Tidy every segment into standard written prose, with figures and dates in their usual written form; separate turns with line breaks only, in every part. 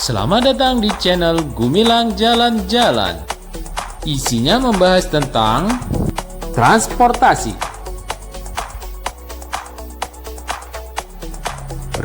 Selamat datang di channel Gumilang Jalan-Jalan. Isinya membahas tentang transportasi,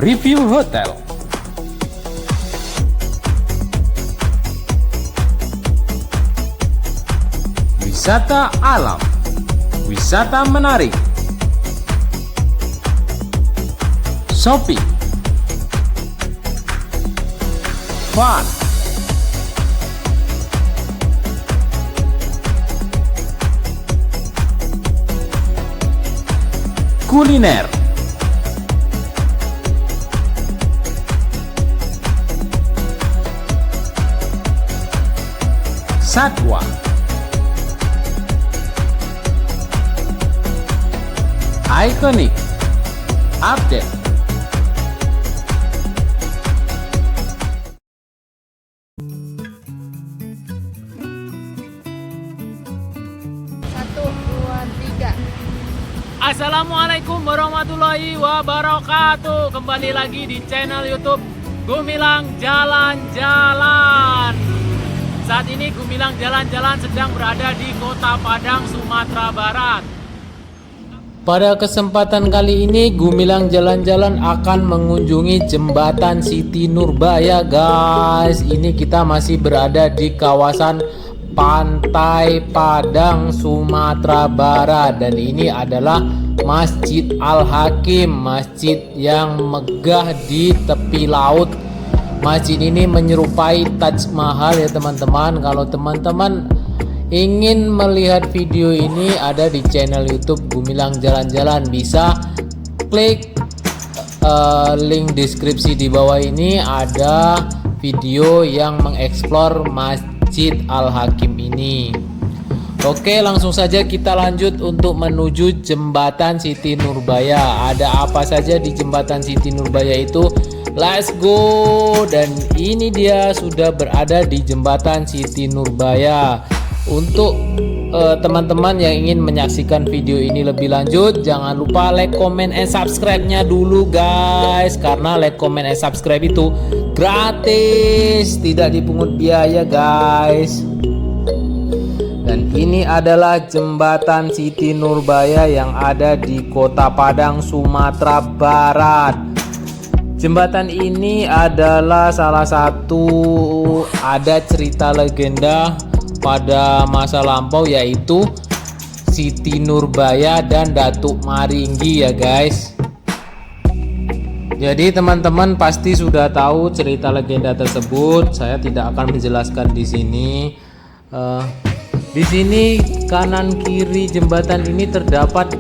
review hotel, wisata alam, wisata menarik, shopping, fun, kuliner, satwa, ikonik, update. Assalamualaikum warahmatullahi wabarakatuh. Kembali lagi di channel YouTube Gumilang Jalan-Jalan. Saat ini Gumilang Jalan-Jalan sedang berada di Kota Padang, Sumatera Barat. Pada kesempatan kali ini Gumilang Jalan-Jalan akan mengunjungi Jembatan Siti Nurbaya, guys. Ini kita masih berada di kawasan Pantai Padang, Sumatera Barat, dan ini adalah Masjid Al-Hakim, masjid yang megah di tepi laut. Masjid ini menyerupai Taj Mahal ya teman-teman. Kalau teman-teman ingin melihat video ini, ada di channel YouTube Gumilang Jalan-Jalan. Bisa klik link deskripsi di bawah ini, ada video yang mengeksplor Masjid Al-Hakim ini. Oke, langsung saja kita lanjut untuk menuju Jembatan Siti Nurbaya. Ada apa saja di Jembatan Siti Nurbaya itu? Let's go. Dan ini dia sudah berada di Jembatan Siti Nurbaya. Untuk teman-teman yang ingin menyaksikan video ini lebih lanjut, jangan lupa like, comment, and subscribe-nya dulu guys. Karena like, comment, and subscribe itu gratis, tidak dipungut biaya guys. Dan ini adalah Jembatan Siti Nurbaya yang ada di Kota Padang, Sumatera Barat. Jembatan ini adalah salah satu, ada cerita legenda pada masa lampau, yaitu Siti Nurbaya dan Datuk Maringgi ya guys. Jadi teman-teman pasti sudah tahu cerita legenda tersebut. Saya tidak akan menjelaskan di sini. Di sini kanan kiri jembatan ini terdapat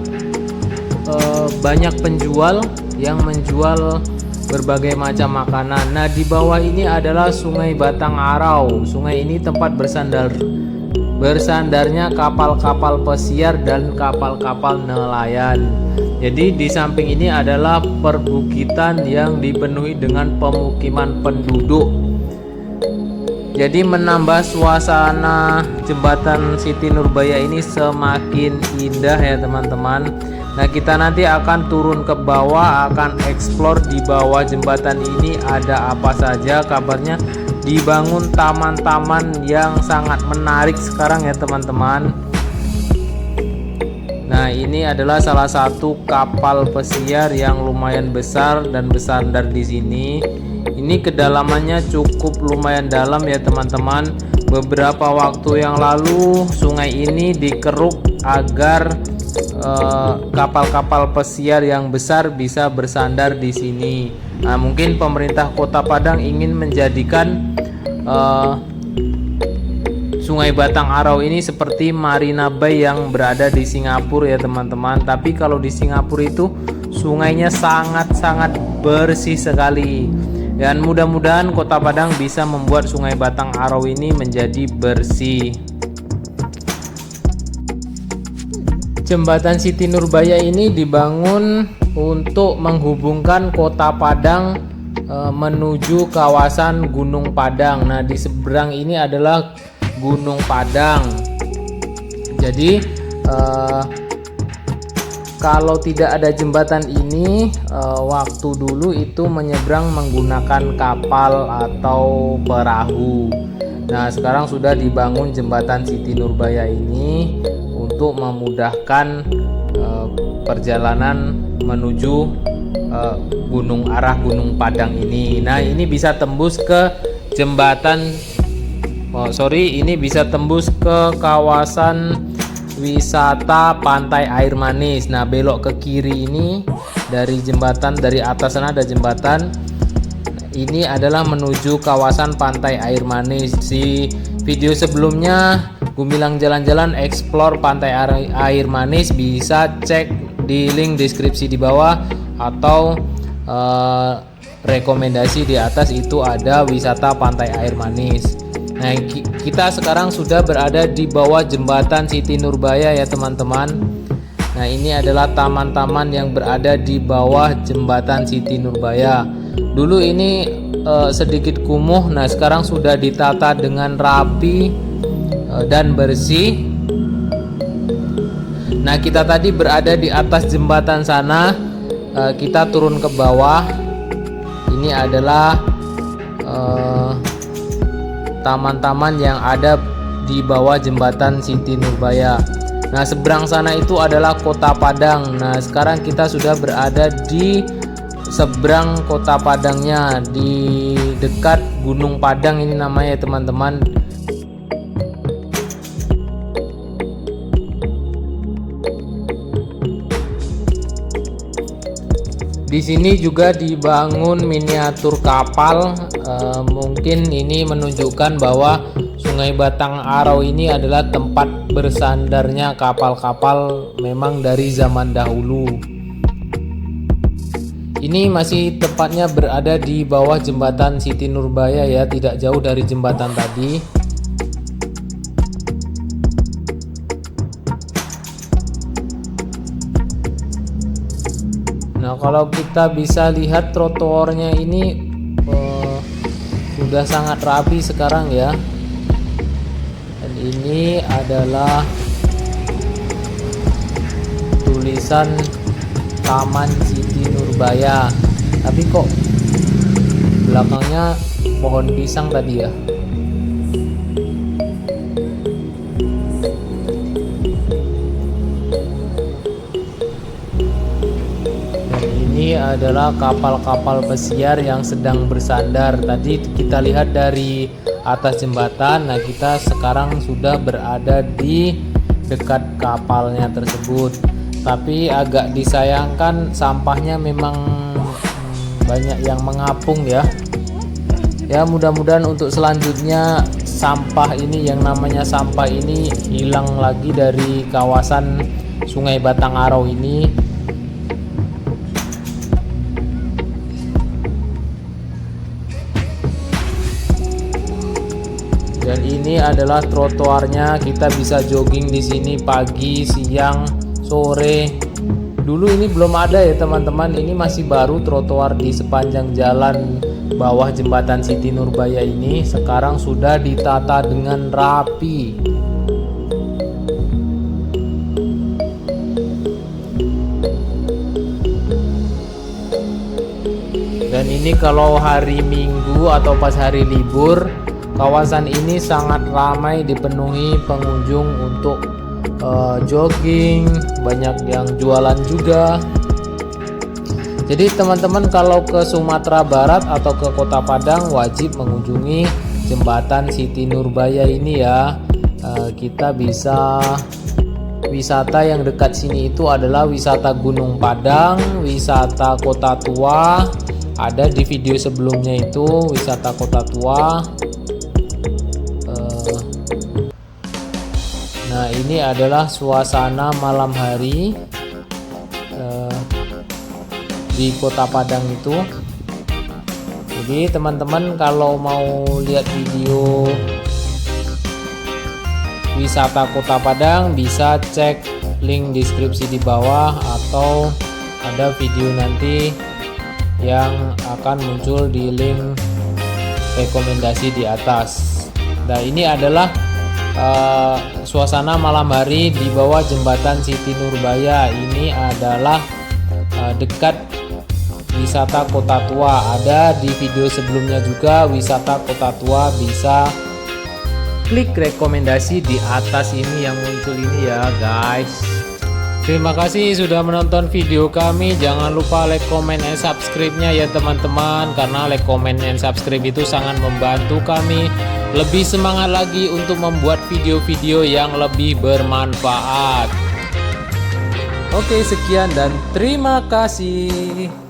banyak penjual yang menjual berbagai macam makanan. Nah, di bawah ini adalah Sungai Batang Arau. Sungai ini tempat bersandarnya kapal-kapal pesiar dan kapal-kapal nelayan. Jadi di samping ini adalah perbukitan yang dipenuhi dengan pemukiman penduduk. Jadi menambah suasana Jembatan Siti Nurbaya ini semakin indah ya teman-teman. Nah, kita nanti akan turun ke bawah, akan explore di bawah jembatan ini ada apa saja. Kabarnya dibangun taman-taman yang sangat menarik sekarang ya teman-teman. Nah, ini adalah salah satu kapal pesiar yang lumayan besar dan bersandar di sini. Ini kedalamannya cukup lumayan dalam ya teman-teman. Beberapa waktu yang lalu sungai ini dikeruk agar kapal-kapal pesiar yang besar bisa bersandar di sini. Nah, mungkin pemerintah Kota Padang ingin menjadikan Sungai Batang Arau ini seperti Marina Bay yang berada di Singapura ya teman-teman. Tapi kalau di Singapura itu sungainya sangat-sangat bersih sekali. Dan mudah-mudahan Kota Padang bisa membuat Sungai Batang Arau ini menjadi bersih. Jembatan Siti Nurbaya ini dibangun untuk menghubungkan Kota Padang menuju kawasan Gunung Padang. Nah, di seberang ini adalah Gunung Padang. Jadi kalau tidak ada jembatan ini, waktu dulu itu menyeberang menggunakan kapal atau perahu. Nah, sekarang sudah dibangun jembatan Siti Nurbaya ini untuk memudahkan perjalanan menuju arah Gunung Padang ini. Nah, ini bisa tembus ke ini bisa tembus ke kawasan wisata Pantai Air Manis. Nah, belok ke kiri ini dari jembatan, dari atas sana ada jembatan. Ini adalah menuju kawasan Pantai Air Manis. Di video sebelumnya Gumilang jalan-jalan explore Pantai Air Manis, bisa cek di link deskripsi di bawah atau rekomendasi di atas, itu ada wisata Pantai Air Manis. Nah, kita sekarang sudah berada di bawah jembatan Siti Nurbaya ya teman-teman. Nah, ini adalah taman-taman yang berada di bawah jembatan Siti Nurbaya. Dulu ini sedikit kumuh, nah sekarang sudah ditata dengan rapi dan bersih. Nah, kita tadi berada di atas jembatan sana, kita turun ke bawah. Ini adalah taman-taman yang ada di bawah jembatan Siti Nurbaya. Nah, seberang sana itu adalah Kota Padang. Nah, sekarang kita sudah berada di seberang Kota Padangnya, di dekat Gunung Padang ini namanya teman-teman. Di sini juga dibangun miniatur kapal. Mungkin ini menunjukkan bahwa Sungai Batang Arau ini adalah tempat bersandarnya kapal-kapal memang dari zaman dahulu. Ini masih tepatnya berada di bawah jembatan Siti Nurbaya ya, tidak jauh dari jembatan tadi. Nah, kalau kita bisa lihat trotoarnya ini sudah sangat rapi sekarang ya. Dan ini adalah tulisan Taman Siti Nurbaya. Tapi kok belakangnya pohon pisang tadi ya. Ini adalah kapal-kapal pesiar yang sedang bersandar. Tadi kita lihat dari atas jembatan. Nah, kita sekarang sudah berada di dekat kapalnya tersebut. Tapi agak disayangkan sampahnya memang banyak yang mengapung ya. Ya, mudah-mudahan untuk selanjutnya sampah ini, yang namanya sampah ini, hilang lagi dari kawasan Sungai Batang Arau ini. Dan ini adalah trotoarnya, kita bisa jogging di sini pagi, siang, sore. Dulu ini belum ada ya teman-teman, ini masih baru trotoar di sepanjang jalan bawah jembatan Siti Nurbaya ini. Sekarang sudah ditata dengan rapi. Dan ini kalau hari Minggu atau pas hari libur, kawasan ini sangat ramai dipenuhi pengunjung untuk jogging, banyak yang jualan juga. Jadi teman-teman kalau ke Sumatera Barat atau ke Kota Padang wajib mengunjungi jembatan Siti Nurbaya ini ya. Kita bisa wisata yang dekat sini itu adalah wisata Gunung Padang, wisata Kota Tua. Ada di video sebelumnya itu wisata Kota Tua. Nah, ini adalah suasana malam hari di Kota Padang itu. Jadi teman-teman kalau mau lihat video wisata Kota Padang bisa cek link deskripsi di bawah, atau ada video nanti yang akan muncul di link rekomendasi di atas. Nah, ini adalah suasana malam hari di bawah jembatan Siti Nurbaya. Ini adalah dekat wisata Kota Tua. Ada di video sebelumnya juga wisata Kota Tua, bisa klik rekomendasi di atas ini yang muncul ini ya guys. Terima kasih sudah menonton video kami. Jangan lupa like, comment, and subscribe-nya ya teman-teman, karena like, comment, and subscribe itu sangat membantu kami lebih semangat lagi untuk membuat video-video yang lebih bermanfaat. Oke, sekian dan terima kasih.